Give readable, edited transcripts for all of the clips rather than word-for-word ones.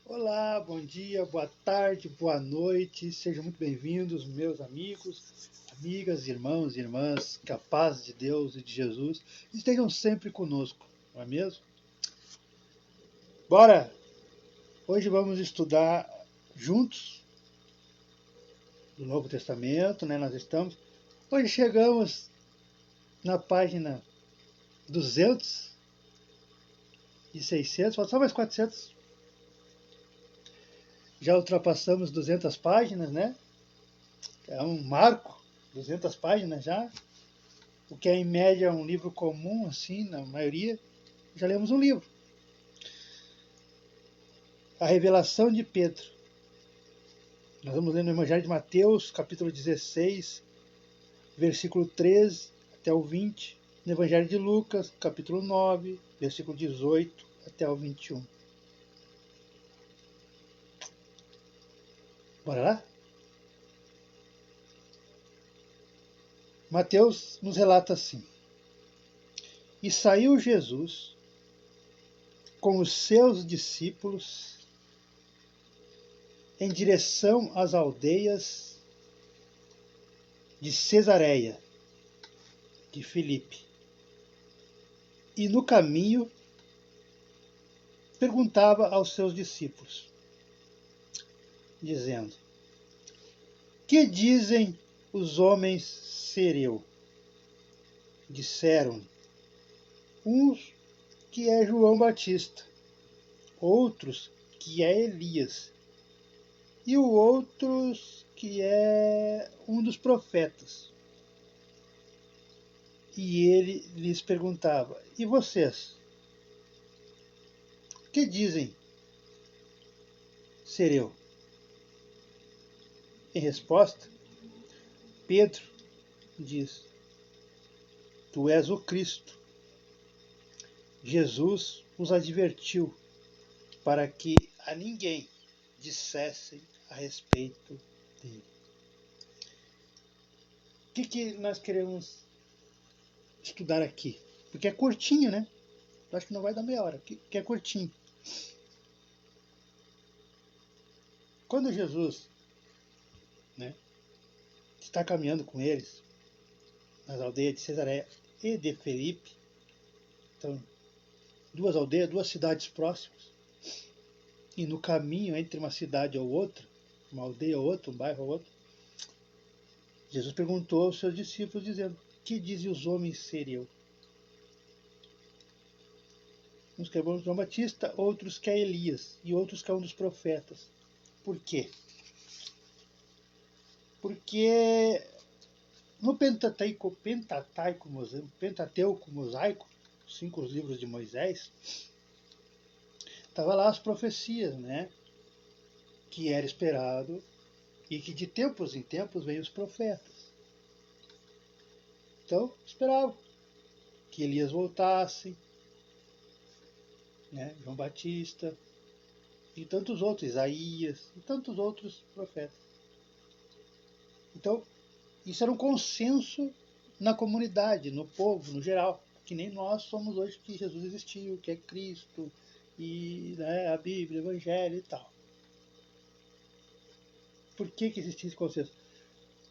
Olá, bom dia, boa tarde, boa noite, sejam muito bem-vindos, meus amigos, amigas, irmãos e irmãs, que a paz de Deus e de Jesus estejam sempre conosco, não é mesmo? Bora! Hoje vamos estudar juntos o Novo Testamento, né? Hoje chegamos na página 200 e 600, falta só mais 400, já ultrapassamos 200 páginas, né? É um marco, 200 páginas já. O que é em média um livro comum, assim, na maioria, já lemos um livro. A revelação de Pedro. Nós vamos ler no Evangelho de Mateus, capítulo 16, versículo 13 até o 20. No Evangelho de Lucas, capítulo 9, versículo 18 até o 21. Bora lá? Mateus nos relata assim: E saiu Jesus com os seus discípulos em direção às aldeias de Cesareia de Filipe. E no caminho perguntava aos seus discípulos, dizendo: Que dizem os homens ser eu? Disseram uns que é João Batista, outros que é Elias, e outros que é um dos profetas. E ele lhes perguntava: E vocês? Que dizem ser eu? Em resposta, Pedro diz: Tu és o Cristo. Jesus os advertiu para que a ninguém dissessem a respeito dele. O que nós queremos estudar aqui? Porque é curtinho, né? Eu acho que não vai dar meia hora, que é curtinho. Quando Jesus, né, está caminhando com eles nas aldeias de Cesareia e de Filipe, então duas aldeias, duas cidades próximas, e no caminho entre uma cidade ou outra, uma aldeia ou outra, um bairro ou outro, Jesus perguntou aos seus discípulos, dizendo: Que dizem os homens ser eu? Uns que é João Batista, outros que é Elias, e outros que é um dos profetas. Por quê? Porque no Pentateuco mosaico, 5 livros de Moisés, estava lá as profecias, né? Que era esperado e que de tempos em tempos veio os profetas. Então, esperavam que Elias voltasse, né? João Batista e tantos outros, Isaías e tantos outros profetas. Então, isso era um consenso na comunidade, no povo, no geral, que nem nós somos hoje, que Jesus existiu, que é Cristo, e né, a Bíblia, o Evangelho e tal. Por que existia esse consenso?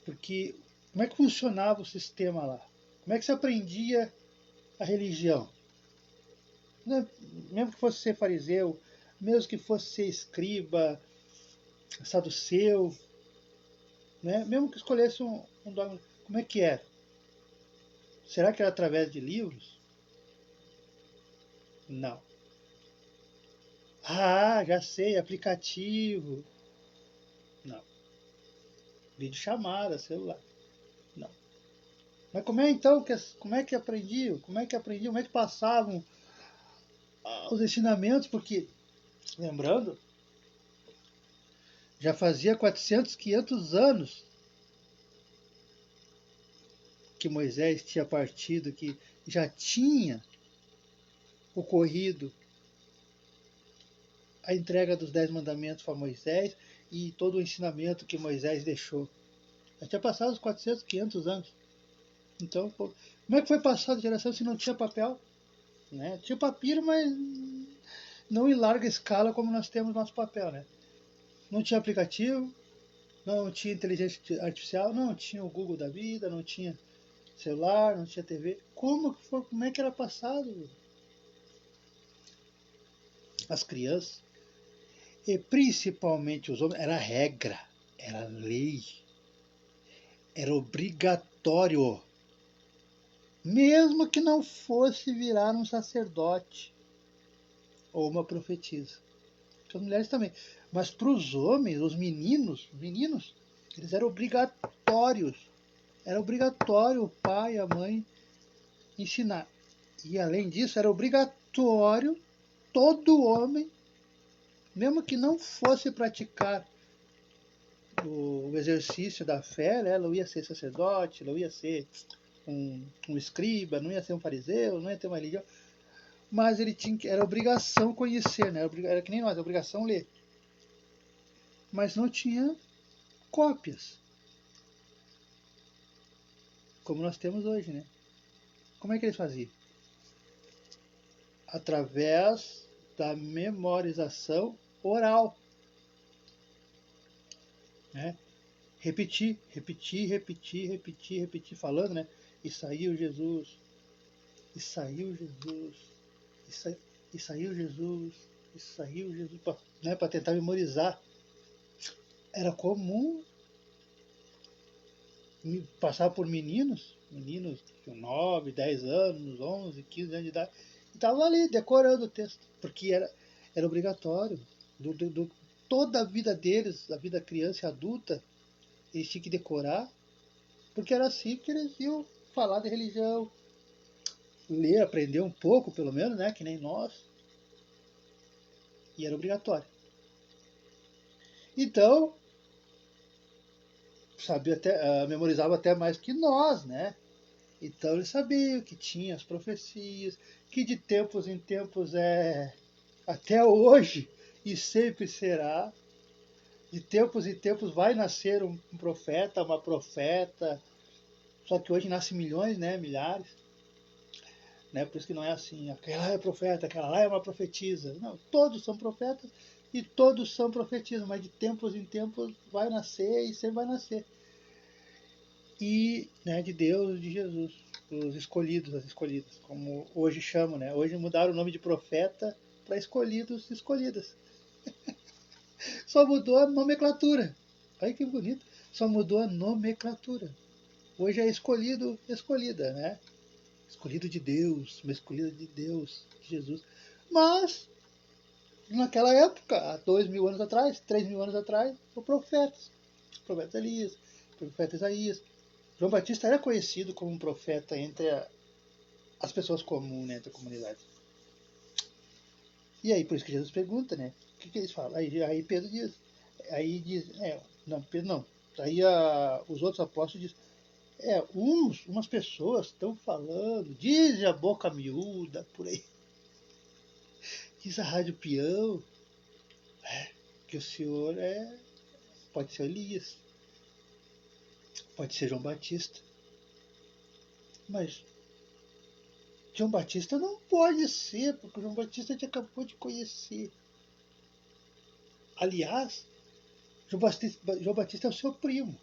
Porque como é que funcionava o sistema lá? Como é que se aprendia a religião? Mesmo que fosse ser fariseu, mesmo que fosse ser escriba, saduceu, né? Mesmo que escolhesse um dogma, como é que era? Será que era através de livros? Não. Ah, já sei, aplicativo. Não. Vídeo chamada, celular. Não. Mas como é então como é que aprendiam? Como é que aprendiam? Como é que passavam os ensinamentos? Porque, lembrando, já fazia 400, 500 anos que Moisés tinha partido, que já tinha ocorrido a entrega dos 10 mandamentos para Moisés e todo o ensinamento que Moisés deixou. Já tinha passado os 400, 500 anos. Então, pô, como é que foi passado de geração se não tinha papel? Né? Tinha papiro, mas não em larga escala como nós temos no nosso papel, né? Não tinha aplicativo, não tinha inteligência artificial, não tinha o Google da vida, não tinha celular, não tinha TV. Como é que era passado as crianças? E principalmente os homens, era regra, era lei, era obrigatório. Mesmo que não fosse virar um sacerdote ou uma profetisa. As mulheres também. Mas para os homens, os meninos, eles eram obrigatórios. Era obrigatório o pai e a mãe ensinar. E além disso, era obrigatório todo homem, mesmo que não fosse praticar o exercício da fé, né? Não ia ser sacerdote, não ia ser um escriba, não ia ser um fariseu, não ia ter uma religião, mas ele tinha, era obrigação conhecer, né? Era que nem nós, obrigação ler. Mas não tinha cópias, como nós temos hoje, né? Como é que eles faziam? Através da memorização oral, né? Repetir, falando, né? E saiu Jesus, e saiu Jesus, e saiu Jesus, e saiu Jesus, né? Para tentar memorizar. Era comum passar por meninos de 9, 10 anos, 11, 15 anos de idade, e estavam ali decorando o texto, porque era obrigatório. Toda a vida deles, a vida criança e adulta, eles tinham que decorar, porque era assim que eles iam falar de religião, ler, aprender um pouco, pelo menos, né, que nem nós, e era obrigatório. Então, sabia até, memorizava até mais que nós, né? Então eles sabiam que tinha as profecias, que de tempos em tempos até hoje e sempre será, de tempos em tempos vai nascer um profeta, uma profeta, só que hoje nasce milhões, né, milhares, né, por isso que não é assim, aquela lá é profeta, aquela lá é uma profetisa. Não, todos são profetas e todos são profetisas, mas de tempos em tempos vai nascer e sempre vai nascer. E, né, de Deus, de Jesus, os escolhidos, as escolhidas, como hoje chamam, né? Hoje mudaram o nome de profeta para escolhidos, escolhidas. Só mudou a nomenclatura. Olha que bonito. Só mudou a nomenclatura. Hoje é escolhido, escolhida, né? Escolhido de Deus, uma escolhida de Deus, de Jesus. Mas, naquela época, há 2.000 anos atrás, 3.000 anos atrás, o profeta Elias, o profeta Isaías. João Batista era conhecido como um profeta entre as pessoas comuns, né, da comunidade. E aí, por isso que Jesus pergunta, né? O que eles falam? Aí Pedro diz, não, Pedro não. Aí os outros apóstolos dizem, umas pessoas estão falando, diz a boca miúda, por aí, diz a rádio peão, que o senhor pode ser Elias, pode ser João Batista, mas João Batista não pode ser, porque João Batista a gente acabou de conhecer. Aliás, João Batista é o seu primo.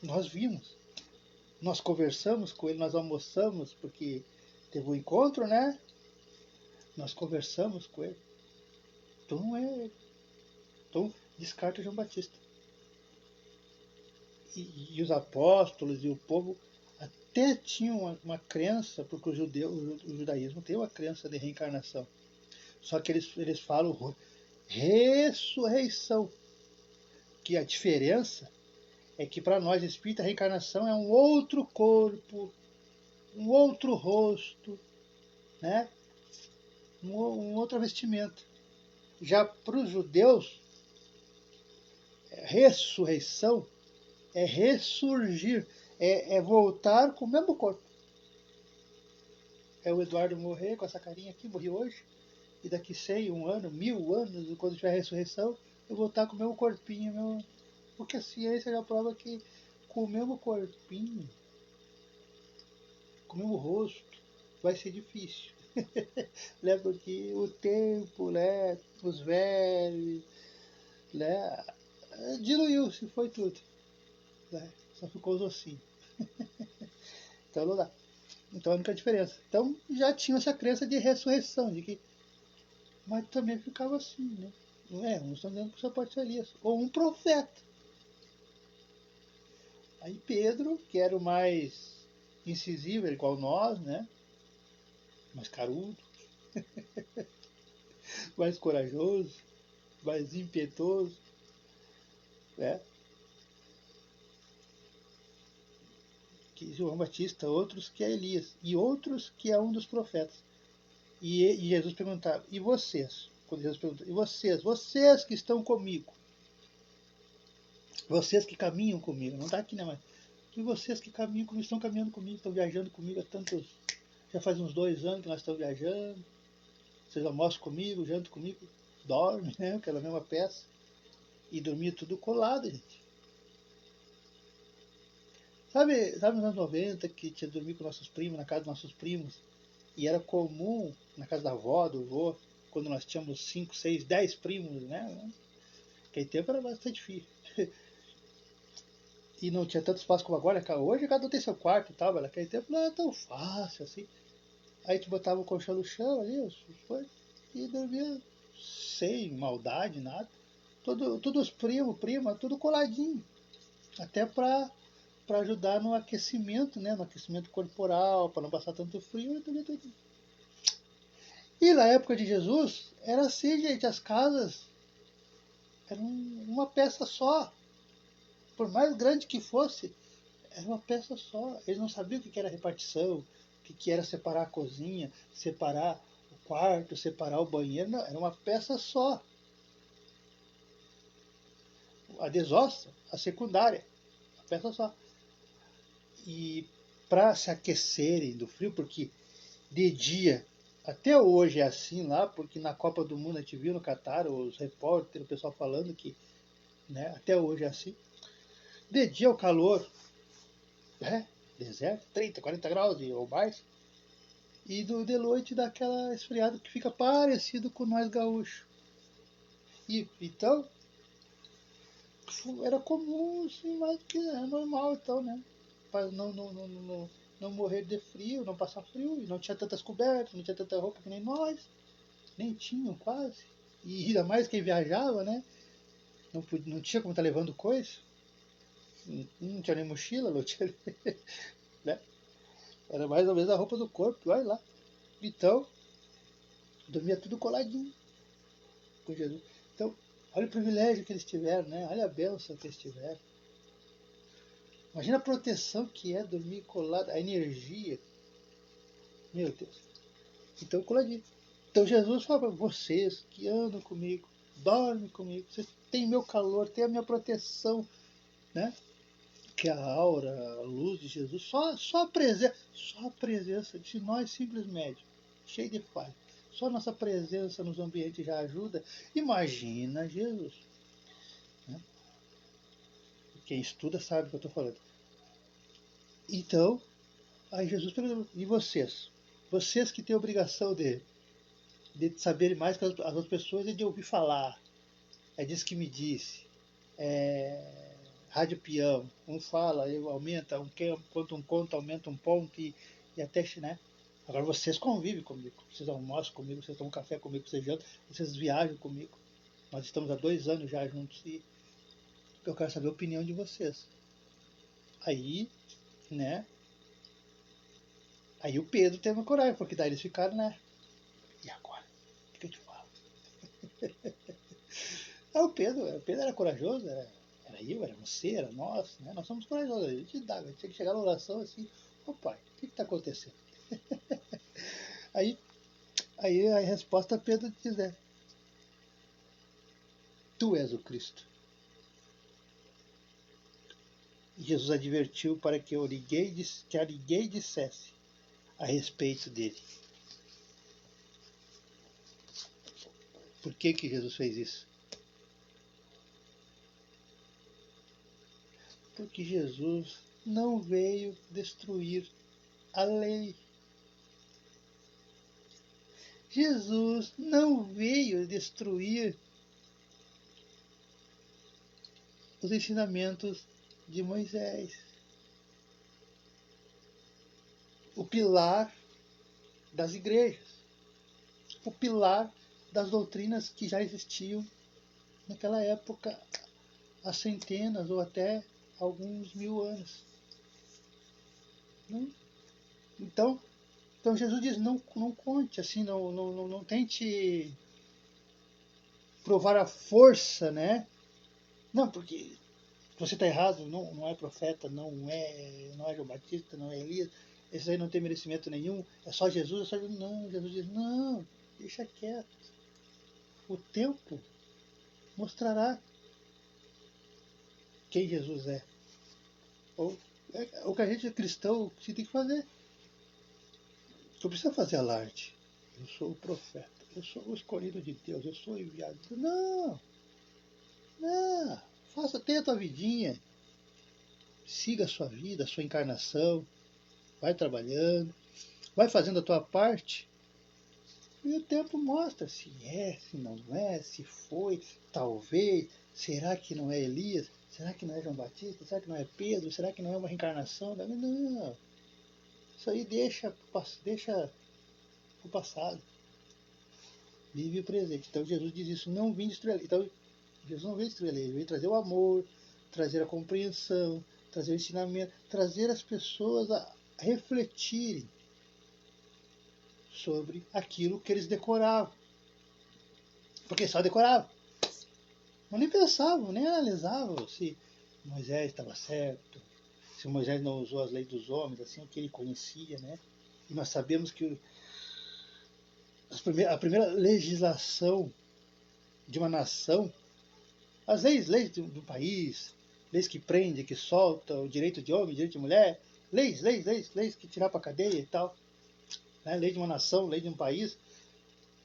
Nós vimos. Nós conversamos com ele, nós almoçamos, porque teve um encontro, né? Nós conversamos com ele. Então não é ele. Então descarta João Batista. E os apóstolos e o povo até tinham uma crença, porque o judaísmo tem uma crença de reencarnação. Só que eles falam ressurreição. Que a diferença é que para nós espírita a reencarnação é um outro corpo, um outro rosto, né? Um outro vestimento. Já para os judeus, ressurreição é ressurgir, é voltar com o mesmo corpo. É o Eduardo morrer com essa carinha aqui, morri hoje, e daqui 100, 1 ano, 1000 anos, quando tiver a ressurreição, eu voltar com o mesmo corpinho, porque a ciência já prova que com o mesmo corpinho, com o mesmo rosto, vai ser difícil. Né? Porque o tempo, né? Os vermes, né? Diluiu-se, foi tudo. Né? Só ficou os ossinhos. Então não dá. Então a única diferença. Então já tinha essa crença de ressurreição, de que. Mas também ficava assim, né? Não é? Uns estão dizendo que só pode ser Elias. Ou um profeta. Aí Pedro, que era o mais incisivo, igual nós, né? Mais carudo, mais corajoso, mais impetuoso, né? Que João Batista, outros que é Elias, e outros que é um dos profetas. E Jesus perguntava, e vocês? Quando Jesus perguntou, e vocês? Vocês que estão comigo, vocês que caminham comigo, não está aqui, né? Mas e vocês que caminham comigo, estão caminhando comigo, estão viajando comigo há tantos. Já faz uns 2 anos que nós estamos viajando. Vocês almoçam comigo, jantam comigo, dormem, né? Aquela mesma peça. E dormia tudo colado, gente. Sabe nos anos 90 que tinha dormir com nossos primos, na casa dos nossos primos? E era comum, na casa da avó, do avô, quando nós tínhamos 5, 6, 10 primos, né? Aquele tempo era bastante difícil. E não tinha tanto espaço como agora. Hoje cada um tem seu quarto e tal, mas naquele tempo não era tão fácil assim. Aí tu botava o colchão no chão ali, e dormia sem maldade, nada. Tudo os primos, prima, tudo coladinho. Até para ajudar no aquecimento, né? No aquecimento corporal, para não passar tanto frio. E na época de Jesus, era assim, gente, as casas eram uma peça só. Por mais grande que fosse, era uma peça só. Eles não sabiam o que era repartição, o que era separar a cozinha, separar o quarto, separar o banheiro. Não, era uma peça só. A desossa, a secundária, uma peça só. E para se aquecerem do frio, porque de dia, até hoje é assim lá, porque na Copa do Mundo a gente viu no Catar, os repórteres, o pessoal falando que, né, até hoje é assim. De dia o calor, né, deserto, 30, 40 graus ou mais, e de noite dá aquela esfriada que fica parecido com nós gaúchos. E então era comum, assim, mais do que é normal, então, né? Para não morrer de frio, não passar frio, e não tinha tantas cobertas, não tinha tanta roupa que nem nós, nem tinham quase. E ainda mais quem viajava, né? Não tinha como estar levando coisa, não tinha nem mochila, não tinha, né? Era mais ou menos a roupa do corpo, olha lá. Então, dormia tudo coladinho com Jesus. Então, olha o privilégio que eles tiveram, né? Olha a bênção que eles tiveram. Imagina a proteção que é dormir colado, a energia. Meu Deus. Então, coladinho. Então, Jesus fala para vocês que andam comigo, dormem comigo, vocês têm meu calor, têm a minha proteção, né? Que a aura, a luz de Jesus, só a presença de nós simples médios, cheio de falha. Só nossa presença nos ambientes já ajuda. Imagina Jesus. Né? Quem estuda sabe o que eu estou falando. Então, aí Jesus perguntou, e vocês? Vocês que têm a obrigação de saber mais que as outras pessoas e de ouvir falar. É disso que me disse. É, rádio peão. Um fala, aumenta, conta um conto, aumenta um ponto e até, né? Agora vocês convivem comigo, vocês almoçam comigo, vocês tomam café comigo, vocês jantam, vocês viajam comigo. Nós estamos há 2 anos já juntos e eu quero saber a opinião de vocês. Aí, né? Aí o Pedro teve uma coragem, porque daí eles ficaram, né? E agora? O que eu te falo? Aí o Pedro era corajoso, era eu, era você, era nós, né? Nós somos corajosos, a gente tinha que chegar na oração assim, ô pai, o que está acontecendo? Aí, aí a resposta Pedro diz tu és o Cristo. Jesus advertiu para que a ninguém dissesse a respeito dele. Por que Jesus fez isso? Porque Jesus não veio destruir a lei. Jesus não veio destruir os ensinamentos de Moisés. O pilar das igrejas. O pilar das doutrinas que já existiam naquela época, há centenas ou até alguns mil anos. Então Jesus diz, não conte, assim, não tente provar a força, né? Não, porque você está errado, não é profeta, não é João Batista, não é Elias, esse aí não tem merecimento nenhum, é só Jesus, é só Jesus. Não, Jesus diz, não, deixa quieto. O tempo mostrará quem Jesus é. O que a gente cristão tem que fazer. Não precisa fazer alarde. Eu sou o profeta, eu sou o escolhido de Deus, eu sou o enviado. Não, tenha a tua vidinha, siga a sua vida, a sua encarnação, vai trabalhando, vai fazendo a tua parte, e o tempo mostra se é, se não é, se foi, talvez, será que não é Elias? Será que não é João Batista? Será que não é Pedro? Será que não é uma reencarnação? Não, isso aí deixa o passado. Vive o presente. Então Jesus diz isso, não vim destruir. Então Jesus não veio destruir a lei, ele veio trazer o amor, trazer a compreensão, trazer o ensinamento, trazer as pessoas a refletirem sobre aquilo que eles decoravam. Porque só decoravam. Mas nem pensavam, nem analisavam se Moisés estava certo, se Moisés não usou as leis dos homens, assim, o que ele conhecia, né? E nós sabemos que a primeira legislação de uma nação, as leis do país, leis que prendem, que soltam, o direito de homem, o direito de mulher, leis que tirar para a cadeia e tal, né? Lei de uma nação, lei de um país.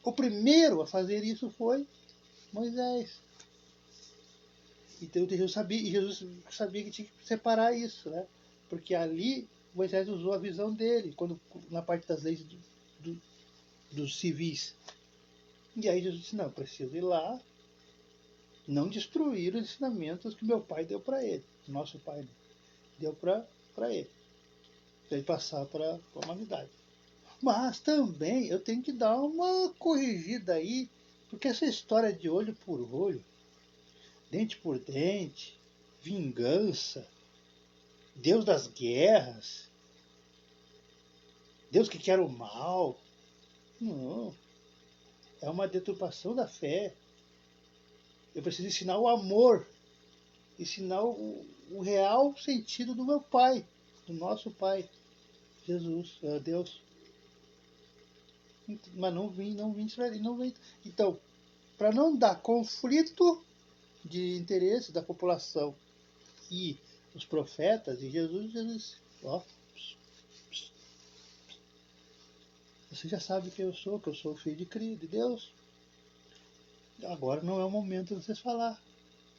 O primeiro a fazer isso foi Moisés. Então Jesus sabia que tinha que separar isso, né? Porque ali Moisés usou a visão dele, na parte das leis dos civis. E aí Jesus disse, não, preciso ir lá, não destruir os ensinamentos que meu pai deu para ele, nosso pai deu para ele, para ele passar para a humanidade. Mas também eu tenho que dar uma corrigida aí, porque essa história de olho por olho, dente por dente, vingança, Deus das guerras, Deus que quer o mal, não, é uma deturpação da fé. Eu preciso ensinar o amor, ensinar o real sentido do meu Pai, do nosso Pai, Jesus, Deus. Mas não vim Israel, não vim. Então, para não dar conflito de interesse da população e os profetas e Jesus, ó, você já sabe que eu sou o filho de Deus. Agora não é o momento de vocês falar.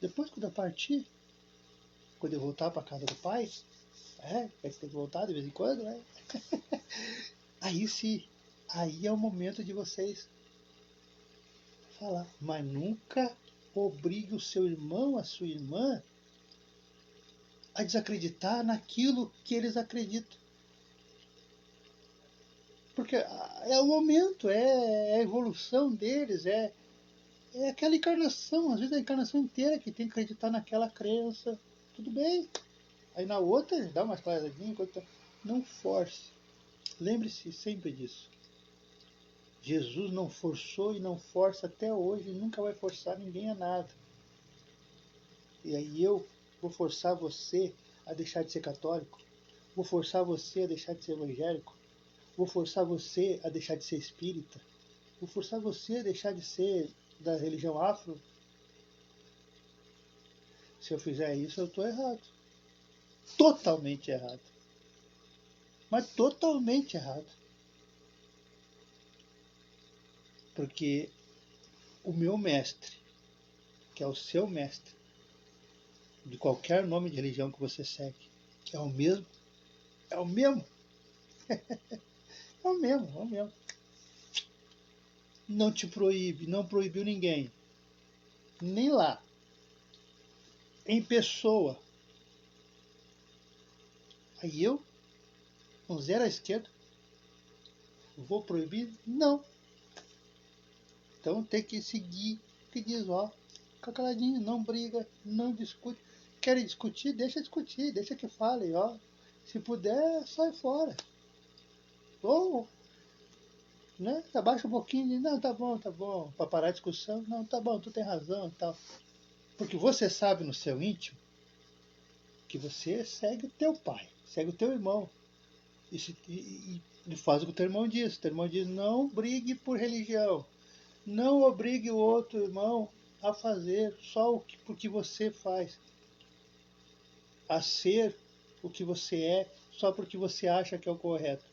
Depois, quando eu partir, quando eu voltar para a casa do pai, vai ter que voltar de vez em quando, né? Aí sim, aí é o momento de vocês falar. Mas nunca obrigue o seu irmão, a sua irmã, a desacreditar naquilo que eles acreditam. Porque é o momento, é a evolução deles, é aquela encarnação, às vezes a encarnação inteira que tem que acreditar naquela crença. Tudo bem. Aí na outra, dá uma claradinha, não force. Lembre-se sempre disso. Jesus não forçou e não força até hoje, e nunca vai forçar ninguém a nada. E aí eu vou forçar você a deixar de ser católico? Vou forçar você a deixar de ser evangélico? Vou forçar você a deixar de ser espírita? Vou forçar você a deixar de ser da religião afro? Se eu fizer isso, eu estou errado. Totalmente errado. Mas totalmente errado. Porque o meu mestre, que é o seu mestre, de qualquer nome de religião que você segue, é o mesmo. É o mesmo. É o mesmo. não te proíbe, não proibiu ninguém, nem lá, em pessoa. Aí eu, com zero à esquerda, vou proibir? Não. Então tem que seguir o que diz, ó, fica caladinho, não briga, não discute. Querem discutir? Deixa que falem, ó. Se puder, sai fora. Ou, né, abaixa um pouquinho, não, tá bom, para parar a discussão, não, tá bom, tu tem razão e tal. Porque você sabe no seu íntimo que você segue o teu pai, segue o teu irmão. E faz o que o teu irmão diz. O teu irmão diz, não brigue por religião. Não obrigue o outro irmão a fazer só porque você faz. A ser o que você é só porque você acha que é o correto.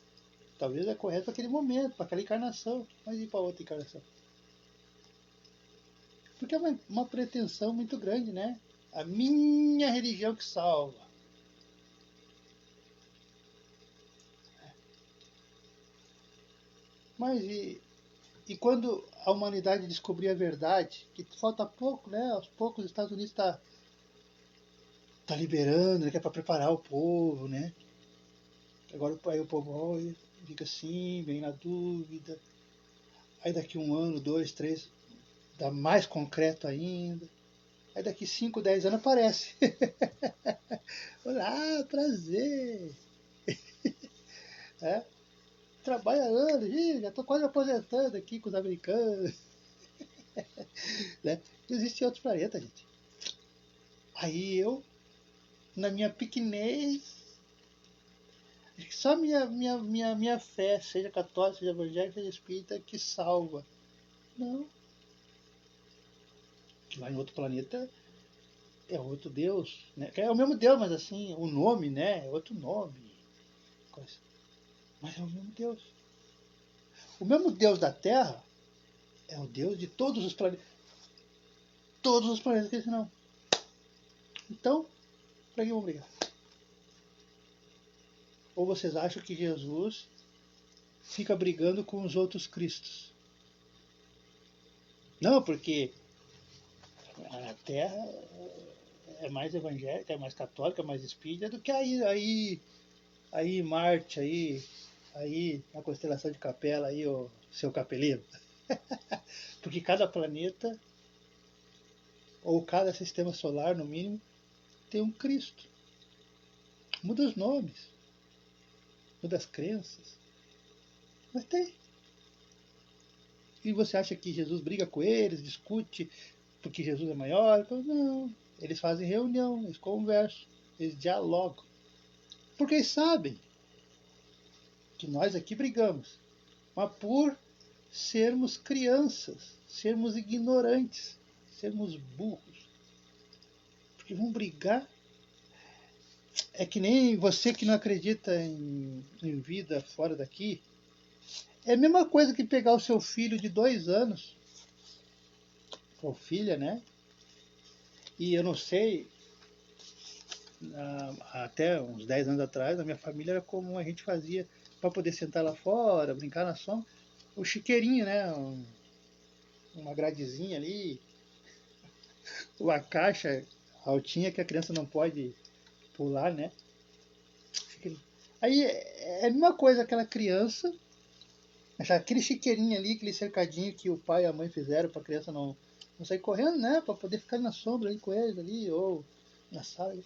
Talvez é correto para aquele momento, para aquela encarnação, mas e para outra encarnação? Porque é uma pretensão muito grande, né? A minha religião que salva. Mas e quando a humanidade descobrir a verdade, que falta pouco, né? Aos poucos os Estados Unidos tá liberando, né? Que é para preparar o povo, né? Agora aí o povo olha, fica assim, vem na dúvida. Aí daqui um ano, dois, três, dá mais concreto ainda. Aí daqui 5, 10 anos aparece. Olá, prazer. É, trabalha anos, já estou quase aposentando aqui com os americanos. Né? Existem outros planetas, gente. Aí eu, na minha pequenez, acho que só minha fé, seja católica, seja evangélica, seja espírita, que salva. Não. Que lá em outro planeta é outro Deus. Né? É o mesmo Deus, mas assim, o nome, né? É outro nome. Mas é o mesmo Deus. O mesmo Deus da Terra é o Deus de todos os planetas. Todos os planetas que eles não. Então, para que vão brigar? Ou vocês acham que Jesus fica brigando com os outros Cristos? Não, porque a Terra é mais evangélica, é mais católica, é mais espírita do que aí Marte, aí na constelação de Capela, aí o seu capeleiro. Porque cada planeta, ou cada sistema solar, no mínimo, tem um Cristo. Muda os nomes, muda as crenças, mas tem. E você acha que Jesus briga com eles, discute porque Jesus é maior? Não, eles fazem reunião, eles conversam, eles dialogam. Porque eles sabem que nós aqui brigamos, mas por sermos crianças, sermos ignorantes, sermos burros. Porque vão brigar. É que nem você que não acredita em vida fora daqui. É a mesma coisa que pegar o seu filho de 2 anos, ou filha, né? E eu não sei, até uns 10 anos atrás, na minha família era comum a gente fazia para poder sentar lá fora, brincar na sombra, o chiqueirinho, né? Uma gradezinha ali, uma caixa altinha que a criança não pode pular, né? Aí é a mesma coisa aquela criança, aquele chiqueirinho ali, aquele cercadinho que o pai e a mãe fizeram para a criança não sair correndo, né? Para poder ficar na sombra ali com eles ali, ou na sala.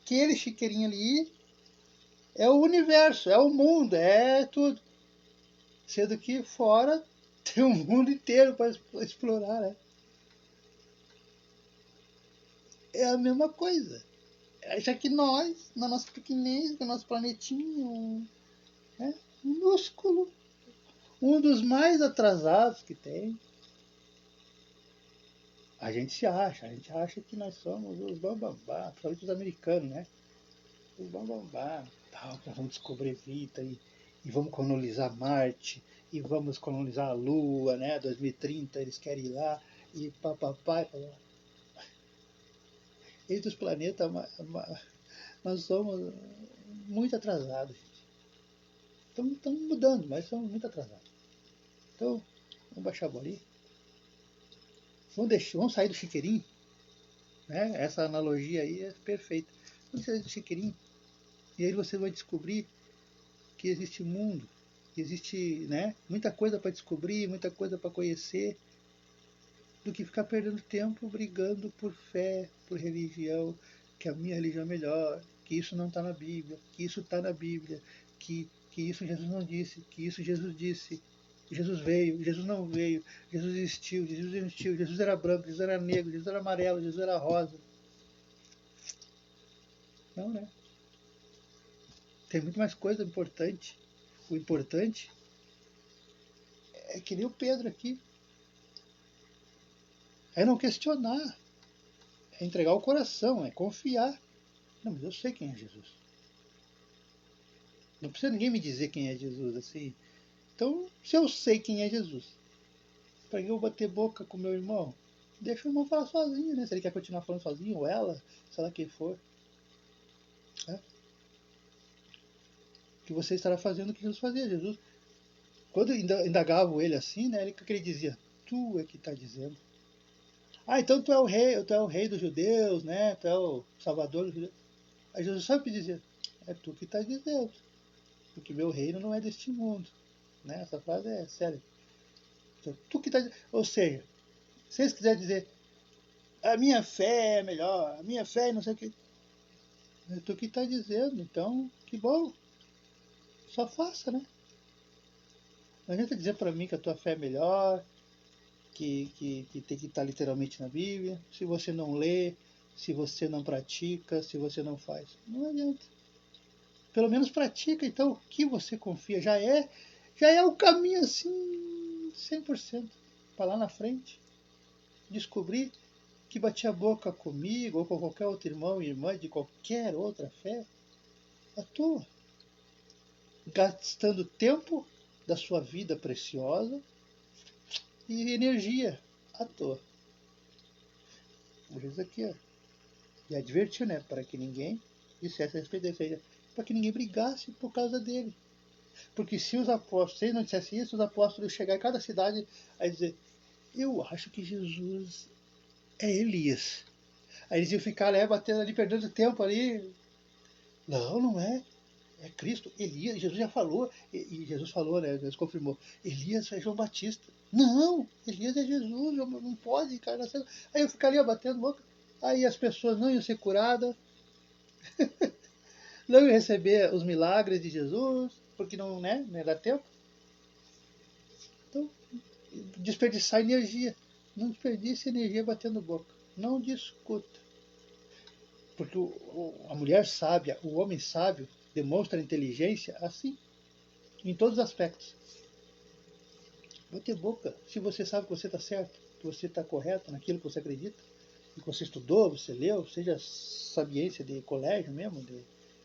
Aquele chiqueirinho ali é o universo, é o mundo, é tudo. Sendo que fora tem um mundo inteiro para explorar, né? É a mesma coisa. Já que nós, na nossa pequenez, no nosso planetinho, né, minúsculo, um dos mais atrasados que tem, a gente acha que nós somos os bambambá, principalmente os americanos, né? Os bambambá, tal, nós vamos descobrir vida e vamos colonizar Marte, e vamos colonizar a Lua, né? 2030 eles querem ir lá, e papapá, entre os planetas, nós somos muito atrasados. Estamos mudando, mas somos muito atrasados. Então, Vamos baixar a bolinha. Vamos sair do chiqueirinho. Né? Essa analogia aí é perfeita. Vamos sair do chiqueirinho. E aí você vai descobrir que existe mundo, que existe, né, muita coisa para descobrir, muita coisa para conhecer, do que ficar perdendo tempo brigando por fé, por religião, que a minha religião é melhor, que isso não está na Bíblia, que isso está na Bíblia, que isso Jesus não disse, que isso Jesus disse. Jesus veio, Jesus não veio, Jesus existiu, Jesus não existiu, Jesus era branco, Jesus era negro, Jesus era amarelo, Jesus era rosa. Não, né? Tem muito mais coisa importante. O importante é que nem o Pedro aqui. É não questionar. É entregar o coração, é confiar. Não, mas eu sei quem é Jesus. Não precisa ninguém me dizer quem é Jesus assim. Então, se eu sei quem é Jesus, para que eu bater boca com meu irmão? Deixa o irmão falar sozinho, né? Se ele quer continuar falando sozinho, ou ela, sei lá quem for. Né? Que você estará fazendo o que Jesus fazia. Jesus, quando indagavam ele assim, né? Ele dizia, tu é que está dizendo. Ah, então tu é o rei dos judeus, né? Tu é o salvador dos judeus. Aí Jesus sabe o que dizia? É tu que está dizendo. Porque meu reino não é deste mundo. Né? Essa frase é séria. Então, tu que tá, ou seja, se eles quiserem dizer a minha fé é melhor, a minha fé é não sei o que, é tu que está dizendo, então que bom, só faça, né? Não adianta dizer para mim que a tua fé é melhor, que tem que estar literalmente na Bíblia, se você não lê, se você não pratica, se você não faz. Não adianta. Pelo menos pratica, então o que você confia já é o caminho assim 100% para lá na frente. Descobrir que batia a boca comigo ou com qualquer outro irmão e irmã de qualquer outra fé, à toa, gastando tempo da sua vida preciosa e energia à toa. Como diz aqui, ó, e advertiu, né, para que ninguém dissesse a respeito dele, ou seja, para que ninguém brigasse por causa dele. Porque se os apóstolos, se eles não dissessem isso, os apóstolos chegar em cada cidade a dizer, eu acho que Jesus é Elias. Aí eles iam ficar batendo ali, perdendo tempo ali. Não, não é. É Cristo, Elias, Jesus já falou, e Jesus falou, né? Jesus confirmou, Elias é João Batista. Não, Elias é Jesus, não pode encarnação. Aí eu ficaria batendo boca, aí as pessoas não iam ser curadas, não iam receber os milagres de Jesus, porque não, né? Não ia dar tempo. Então, desperdiçar energia. Não desperdice energia batendo boca. Não discuta. Porque a mulher sábia, o homem sábio, demonstra inteligência assim, em todos os aspectos. Bater boca, se você sabe que você está certo, que você está correto naquilo que você acredita, que você estudou, você leu, seja sabiência de colégio mesmo,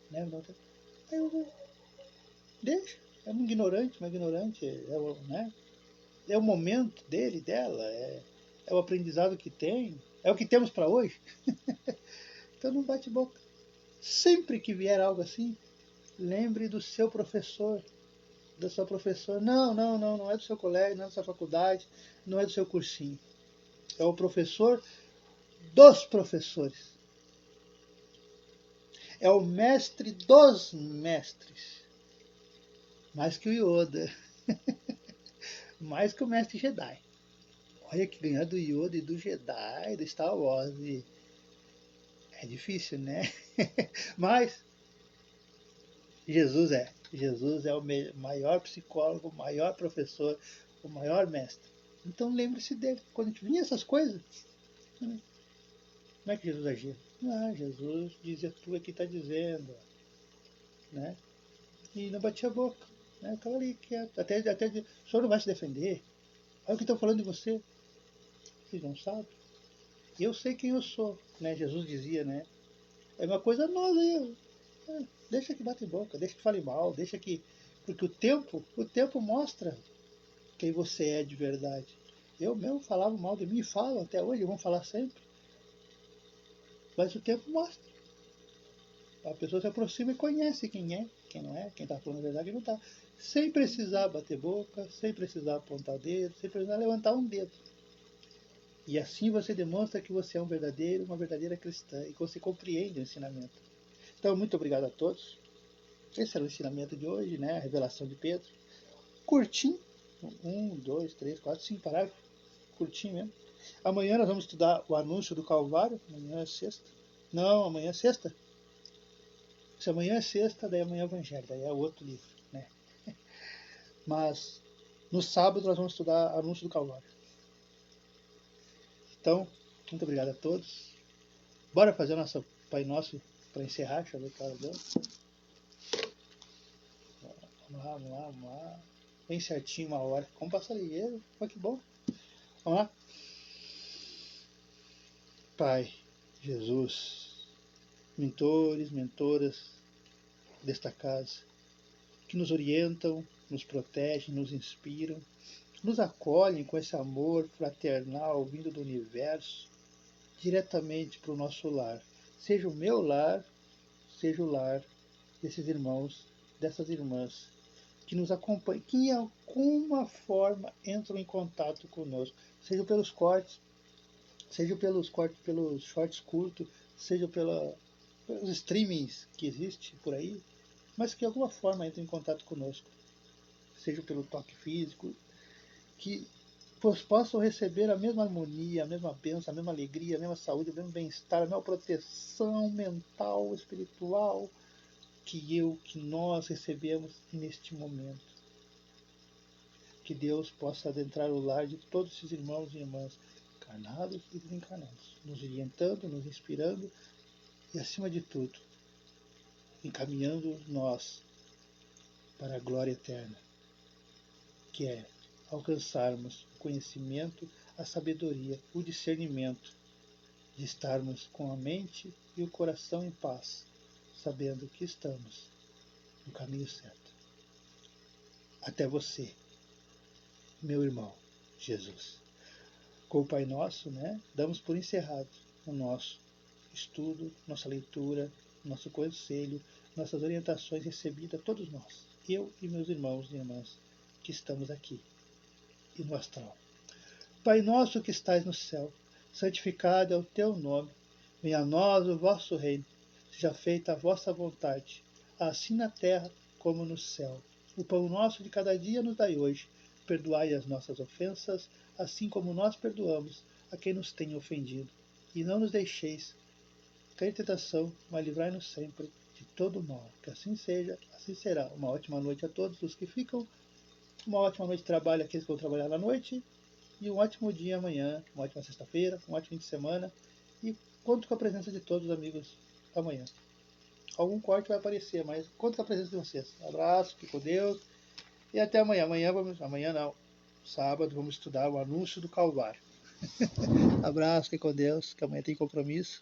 né, aí deixa, é um ignorante, uma ignorante, né, é o momento dele, dela, é o aprendizado que tem, é o que temos para hoje. Então não bate boca. Sempre que vier algo assim, lembre do seu professor, da sua professora. Não é do seu colégio, não é da sua faculdade, não é do seu cursinho. É o professor dos professores. É o mestre dos mestres. Mais que o Yoda. Mais que o mestre Jedi. Olha que ganhar do Yoda e do Jedi, do Star Wars. É difícil, né? Mas Jesus é o maior psicólogo, o maior professor, o maior mestre. Então lembre-se dele. Quando a gente vinha essas coisas, como é que Jesus agia? Ah, Jesus dizia tu é que está dizendo. Né? E não batia a boca. Né? Estava ali quieto. Até o senhor não vai se defender. Olha o que estão falando de você. Vocês não sabem. Eu sei quem eu sou. Né? Jesus dizia, né? É uma coisa nova aí. Deixa que bate boca, deixa que fale mal, deixa que. Porque o tempo mostra quem você é de verdade. Eu mesmo falava mal de mim e falo até hoje, vão falar sempre. Mas o tempo mostra. A pessoa se aproxima e conhece quem é, quem não é, quem está falando a verdade e quem não está. Sem precisar bater boca, sem precisar apontar o dedo, sem precisar levantar um dedo. E assim você demonstra que você é um verdadeiro, uma verdadeira cristã e que você compreende o ensinamento. Então, muito obrigado a todos. Esse era o ensinamento de hoje, né? A revelação de Pedro. Curtinho. 1, 2, 3, 4, 5 parágrafos. Curtinho mesmo. Amanhã nós vamos estudar o anúncio do Calvário. Amanhã é sexta. Não, amanhã é sexta. Se amanhã é sexta, daí amanhã é Evangelho, daí é outro livro, né? Mas no sábado nós vamos estudar Anúncio do Calvário. Então, muito obrigado a todos. Bora fazer o nosso Pai Nosso para encerrar, deixa eu ver que hora deu. Vamos lá. Bem certinho, 1 hora. Como passa ligeiro, olha que bom. Vamos lá. Pai, Jesus, mentores, mentoras desta casa, que nos orientam, nos protegem, nos inspiram, nos acolhem com esse amor fraternal vindo do universo diretamente para o nosso lar. Seja o meu lar, seja o lar desses irmãos, dessas irmãs que nos acompanham, que de alguma forma entram em contato conosco, seja pelos cortes, seja pelos shorts curtos, seja pelos streamings que existem por aí, mas que de alguma forma entram em contato conosco, seja pelo toque físico, que possam receber a mesma harmonia, a mesma bênção, a mesma alegria, a mesma saúde, o mesmo bem-estar, a mesma proteção mental, espiritual que nós recebemos neste momento. Que Deus possa adentrar o lar de todos esses irmãos e irmãs, encarnados e desencarnados, nos orientando, nos inspirando e, acima de tudo, encaminhando nós para a glória eterna, que é alcançarmos o conhecimento, a sabedoria, o discernimento, de estarmos com a mente e o coração em paz, sabendo que estamos no caminho certo. Até você, meu irmão Jesus. Com o Pai Nosso, né, damos por encerrado o nosso estudo, nossa leitura, nosso conselho, nossas orientações recebidas a todos nós, eu e meus irmãos e irmãs que estamos aqui e no astral. Pai nosso que estais no céu, santificado é o teu nome, venha a nós o vosso reino, seja feita a vossa vontade, assim na terra como no céu. O pão nosso de cada dia nos dai hoje, perdoai as nossas ofensas, assim como nós perdoamos a quem nos tem ofendido. E não nos deixeis cair em tentação, mas livrai-nos sempre de todo mal. Que assim seja, assim será. Uma ótima noite a todos os que ficam, uma ótima noite de trabalho àqueles que vão trabalhar na noite, e um ótimo dia amanhã, uma ótima sexta-feira, um ótimo fim de semana, e conto com a presença de todos os amigos amanhã. Algum corte vai aparecer, mas conto com a presença de vocês. Um abraço, fique com Deus, e até amanhã. Amanhã não, sábado, vamos estudar o Anúncio do Calvário. Abraço, fique com Deus, que amanhã tem compromisso.